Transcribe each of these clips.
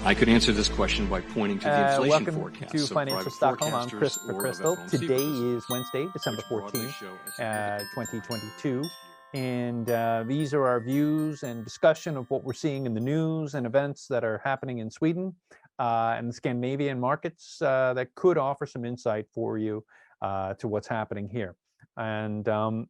I could answer this question by pointing to the inflation Welcome forecast. to Financial Stockholm. I'm Christopher Crystal. Today is Wednesday, December 14th, 2022. And these are our views and discussion of what we're seeing in the news and events that are happening in Sweden and the Scandinavian markets that could offer some insight for you to what's happening here. And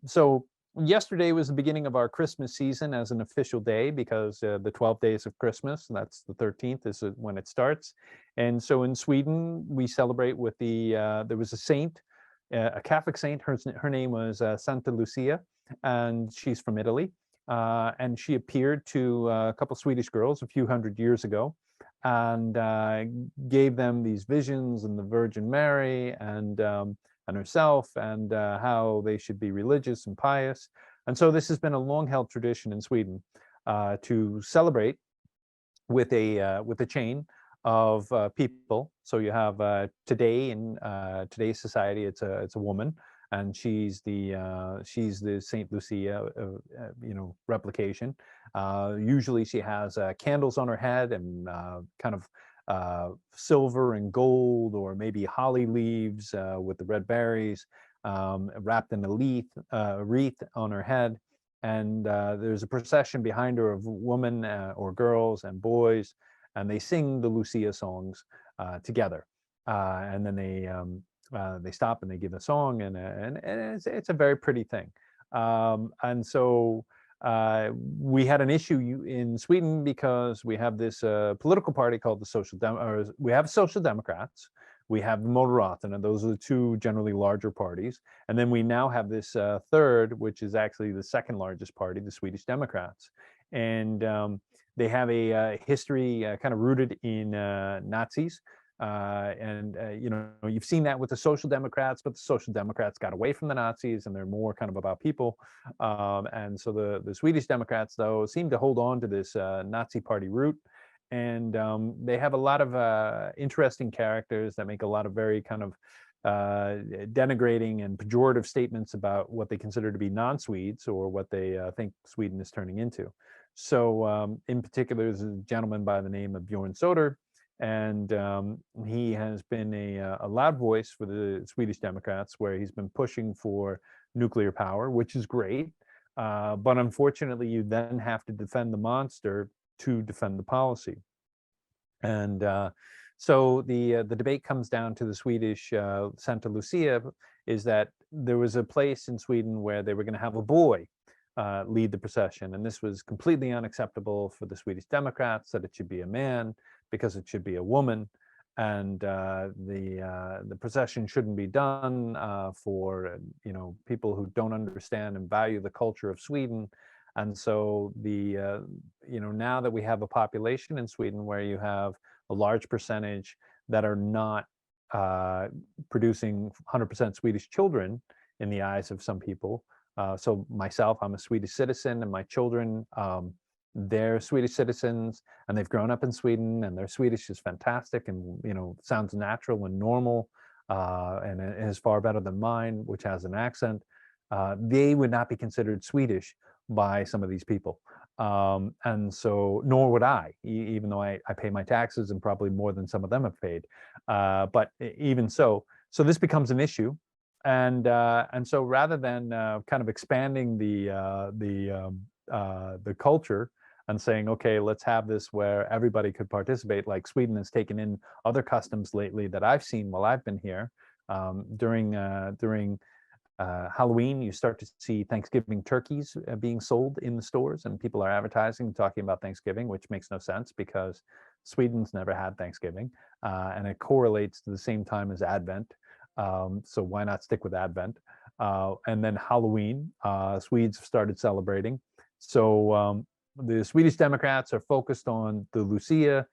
so yesterday was the beginning of our Christmas season as an official day, because the 12 days of Christmas, that's the 13th is when it starts. And so in Sweden, we celebrate with there was a saint, a Catholic saint. Her name was Santa Lucia, and she's from Italy. And she appeared to a couple Swedish girls a few hundred years ago and gave them these visions and the Virgin Mary and herself, and how they should be religious and pious. And so this has been a long-held tradition in Sweden to celebrate with a chain of people. So you have today in today's society, it's a woman, and she's the Saint Lucia replication. Usually she has candles on her head and kind of silver and gold, or maybe holly leaves with the red berries, wrapped in a wreath on her head. And there's a procession behind her of women or girls and boys, and they sing the Lucia songs together. And then they stop and they give a song, and it's a very pretty thing. And so we had an issue in Sweden because we have this political party called the we have Social Democrats, we have the Moderaterna, and those are the two generally larger parties. And then we now have this third, which is actually the second largest party, the Swedish Democrats. And they have a history kind of rooted in Nazis. You've seen that with the Social Democrats, but the Social Democrats got away from the Nazis and they're more kind of about people. And so the Swedish Democrats, though, seem to hold on to this Nazi party root. And they have a lot of interesting characters that make a lot of very kind of denigrating and pejorative statements about what they consider to be non-Swedes, or what they think Sweden is turning into. So in particular, there's a gentleman by the name of Björn Söder. And he has been a loud voice for the Swedish Democrats, where he's been pushing for nuclear power, which is great. But unfortunately, you then have to defend the monster to defend the policy. And so the debate comes down to the Swedish Santa Lucia, is that there was a place in Sweden where they were going to have a boy lead the procession. And this was completely unacceptable for the Swedish Democrats, that it should be a man, because it should be a woman, and the procession shouldn't be done for people who don't understand and value the culture of Sweden. And so now that we have a population in Sweden where you have a large percentage that are not producing 100% Swedish children in the eyes of some people. So myself, I'm a Swedish citizen, and my children, they're Swedish citizens, and they've grown up in Sweden, and their Swedish is fantastic, and sounds natural and normal, and it is far better than mine, which has an accent. They would not be considered Swedish by some of these people, and so nor would I, even though I pay my taxes, and probably more than some of them have paid. But even so this becomes an issue. And so rather than kind of expanding the culture and saying, okay, let's have this where everybody could participate, like Sweden has taken in other customs lately that I've seen while I've been here. During Halloween, you start to see Thanksgiving turkeys being sold in the stores, and people are advertising, talking about Thanksgiving, which makes no sense because Sweden's never had Thanksgiving, and it correlates to the same time as Advent. So why not stick with Advent? And then Halloween, Swedes have started celebrating. So the Swedish Democrats are focused on the Lucia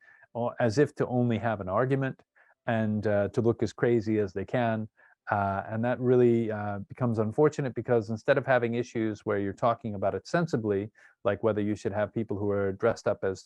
as if to only have an argument and to look as crazy as they can. And that really becomes unfortunate, because instead of having issues where you're talking about it sensibly, like whether you should have people who are dressed up as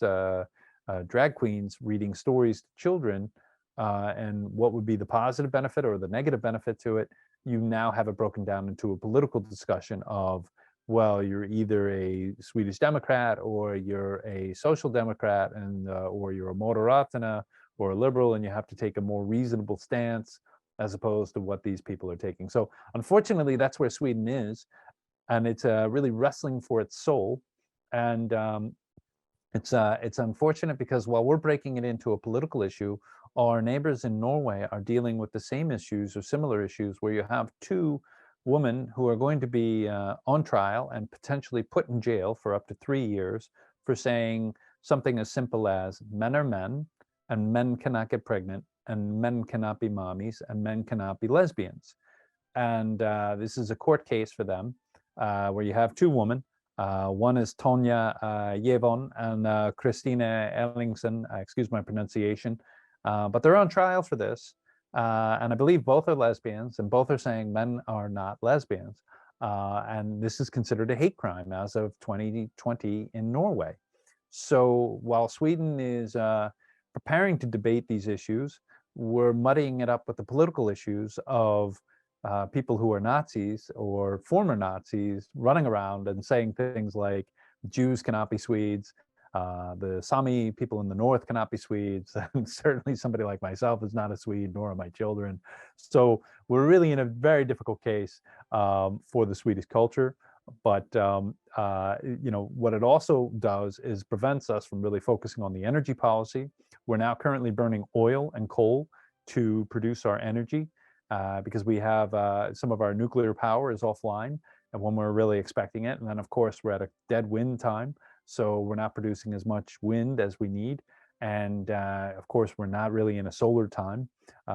drag queens reading stories to children, and what would be the positive benefit or the negative benefit to it, you now have it broken down into a political discussion of well, you're either a Swedish Democrat or you're a social democrat, and or you're a Moderaterna or a liberal, and you have to take a more reasonable stance as opposed to what these people are taking. So unfortunately, that's where Sweden is, and it's really wrestling for its soul. And it's unfortunate because while we're breaking it into a political issue, our neighbors in Norway are dealing with the same issues or similar issues, where you have two women who are going to be on trial and potentially put in jail for up to 3 years for saying something as simple as men are men, and men cannot get pregnant, and men cannot be mommies, and men cannot be lesbians. And this is a court case for them, where you have two women. One is Tonje Gjevjon and Christina Ellingsen, excuse my pronunciation, but they're on trial for this. And I believe both are lesbians, and both are saying men are not lesbians. And this is considered a hate crime as of 2020 in Norway. So while Sweden is preparing to debate these issues, we're muddying it up with the political issues of people who are Nazis or former Nazis running around and saying things like Jews cannot be Swedes, the Sami people in the north cannot be Swedes, and certainly somebody like myself is not a Swede, nor are my children. So we're really in a very difficult case for the Swedish culture. But you know, what it also does is prevents us from really focusing on the energy policy. We're now currently burning oil and coal to produce our energy, because we have some of our nuclear power is offline, and when we're really expecting it. And then of course we're at a dead wind time, so we're not producing as much wind as we need. And of course we're not really in a solar time,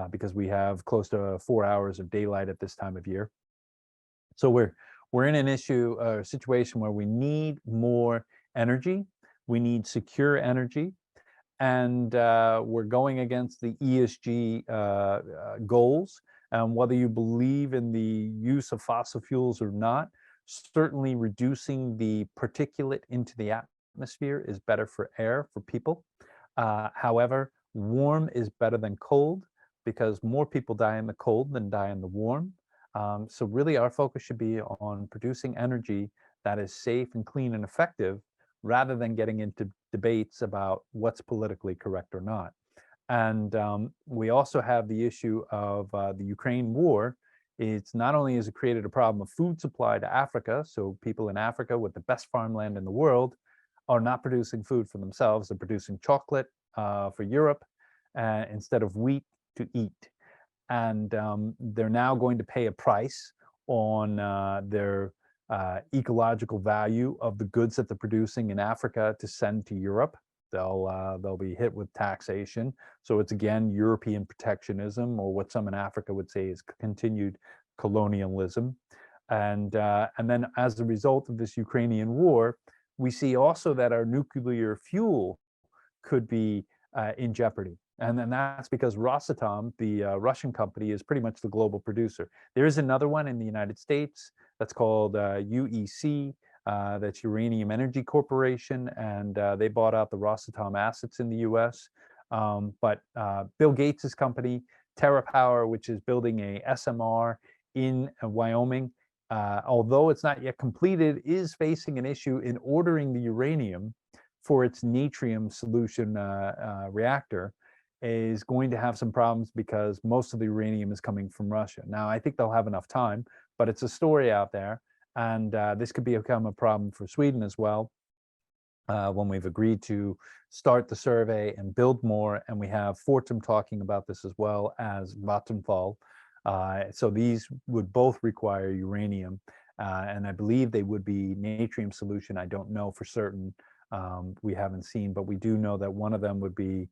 because we have close to 4 hours of daylight at this time of year. So we're in an situation where we need more energy, we need secure energy, and we're going against the ESG goals. Whether you believe in the use of fossil fuels or not, certainly reducing the particulate into the atmosphere is better for air, for people. However, warm is better than cold, because more people die in the cold than die in the warm. So really our focus should be on producing energy that is safe and clean and effective, rather than getting into debates about what's politically correct or not. And we also have the issue of the Ukraine war. It's not only has it created a problem of food supply to Africa, so people in Africa with the best farmland in the world are not producing food for themselves, they're producing chocolate for Europe instead of wheat to eat. And they're now going to pay a price on their ecological value of the goods that they're producing in Africa to send to Europe. They'll be hit with taxation. So it's again European protectionism, or what some in Africa would say is continued colonialism. And then as a result of this Ukrainian war, we see also that our nuclear fuel could be in jeopardy. And then that's because Rosatom, the Russian company, is pretty much the global producer. There is another one in the United States that's called UEC, that's Uranium Energy Corporation, and they bought out the Rosatom assets in the US. But Bill Gates's company, TerraPower, which is building a SMR in Wyoming, although it's not yet completed, is facing an issue in ordering the uranium for its natrium solution reactor, is going to have some problems because most of the uranium is coming from Russia. Now, I think they'll have enough time, but it's a story out there, and this could become a problem for Sweden as well, when we've agreed to start the survey and build more, and we have Fortum talking about this as well as Vattenfall. So these would both require uranium, and I believe they would be natrium solution. I don't know for certain. We haven't seen, but we do know that one of them would be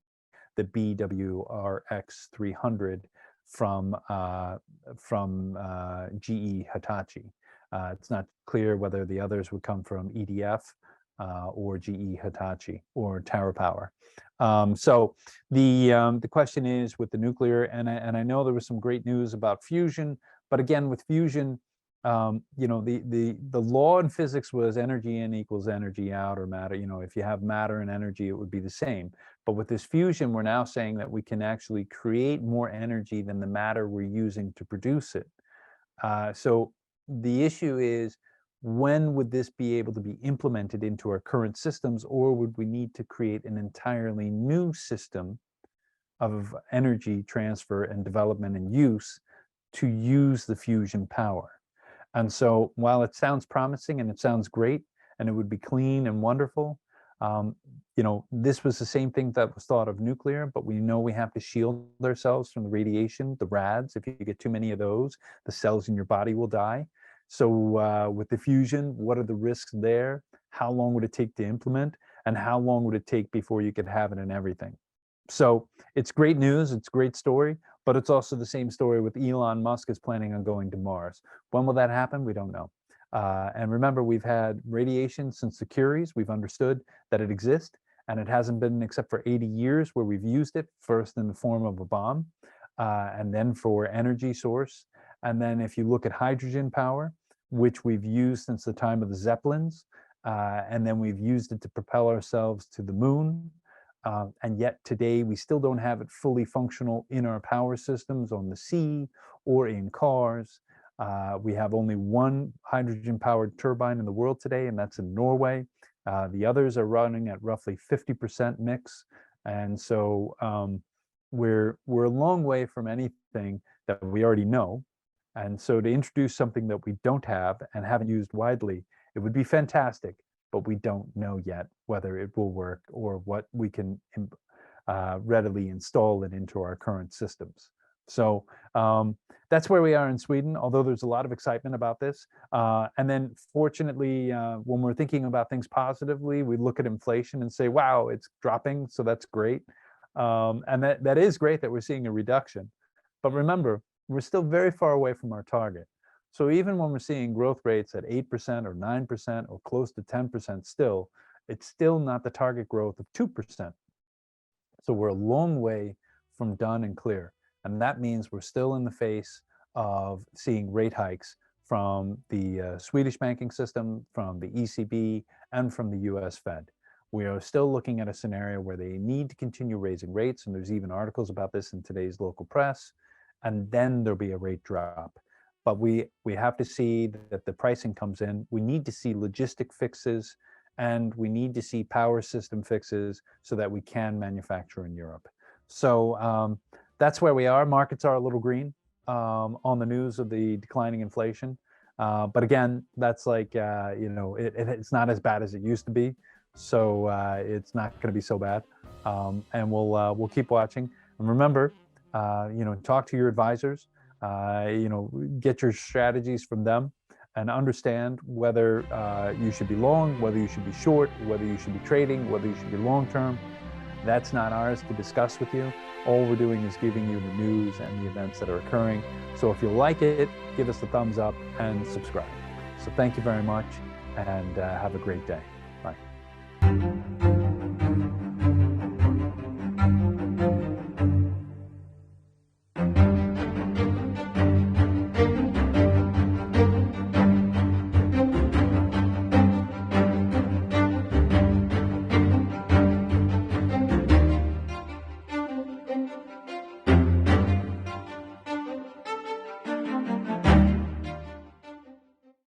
the BWRX 300 from GE Hitachi. It's not clear whether the others would come from EDF or GE Hitachi or TerraPower. So the question is with the nuclear, and I know there was some great news about fusion, but again with fusion, you know, the law in physics was energy in equals energy out, or matter. You know, if you have matter and energy, it would be the same. But with this fusion, we're now saying that we can actually create more energy than the matter we're using to produce it. So the issue is, when would this be able to be implemented into our current systems, or would we need to create an entirely new system of energy transfer and development and use to use the fusion power? And so while it sounds promising and it sounds great and it would be clean and wonderful, this was the same thing that was thought of nuclear, but we know we have to shield ourselves from the radiation, the rads. If you get too many of those, the cells in your body will die. So with the fusion, what are the risks there? How long would it take to implement? And how long would it take before you could have it in everything? So it's great news, it's a great story, but it's also the same story with Elon Musk is planning on going to Mars. When will that happen? We don't know. And remember, we've had radiation since the Curies. We've understood that it exists, and it hasn't been except for 80 years where we've used it, first in the form of a bomb, and then for energy source. And then if you look at hydrogen power, which we've used since the time of the Zeppelins, and then we've used it to propel ourselves to the moon. And yet today we still don't have it fully functional in our power systems on the sea or in cars. We have only one hydrogen-powered turbine in the world today, and that's in Norway. The others are running at roughly 50% mix. And so we're a long way from anything that we already know. And so to introduce something that we don't have and haven't used widely, it would be fantastic, but we don't know yet whether it will work or what we can readily install it into our current systems. So that's where we are in Sweden, although there's a lot of excitement about this. And then fortunately, when we're thinking about things positively, we look at inflation and say, wow, it's dropping, so that's great. And that is great that we're seeing a reduction. But remember, we're still very far away from our target. So even when we're seeing growth rates at 8% or 9% or close to 10% still, it's still not the target growth of 2%. So we're a long way from done and clear. And that means we're still in the face of seeing rate hikes from the Swedish banking system, from the ECB, and from the US Fed. We are still looking at a scenario where they need to continue raising rates, and there's even articles about this in today's local press, and then there'll be a rate drop. But we have to see that the pricing comes in. We need to see logistic fixes, and we need to see power system fixes so that we can manufacture in Europe. So that's where we are. Markets are a little green on the news of the declining inflation. But again, that's like, it's not as bad as it used to be. So it's not going to be so bad. And we'll keep watching. And remember, talk to your advisors, get your strategies from them and understand whether you should be long, whether you should be short, whether you should be trading, whether you should be long-term. That's not ours to discuss with you. All we're doing is giving you the news and the events that are occurring. So if you like it, give us the thumbs up and subscribe. So thank you very much, and have a great day.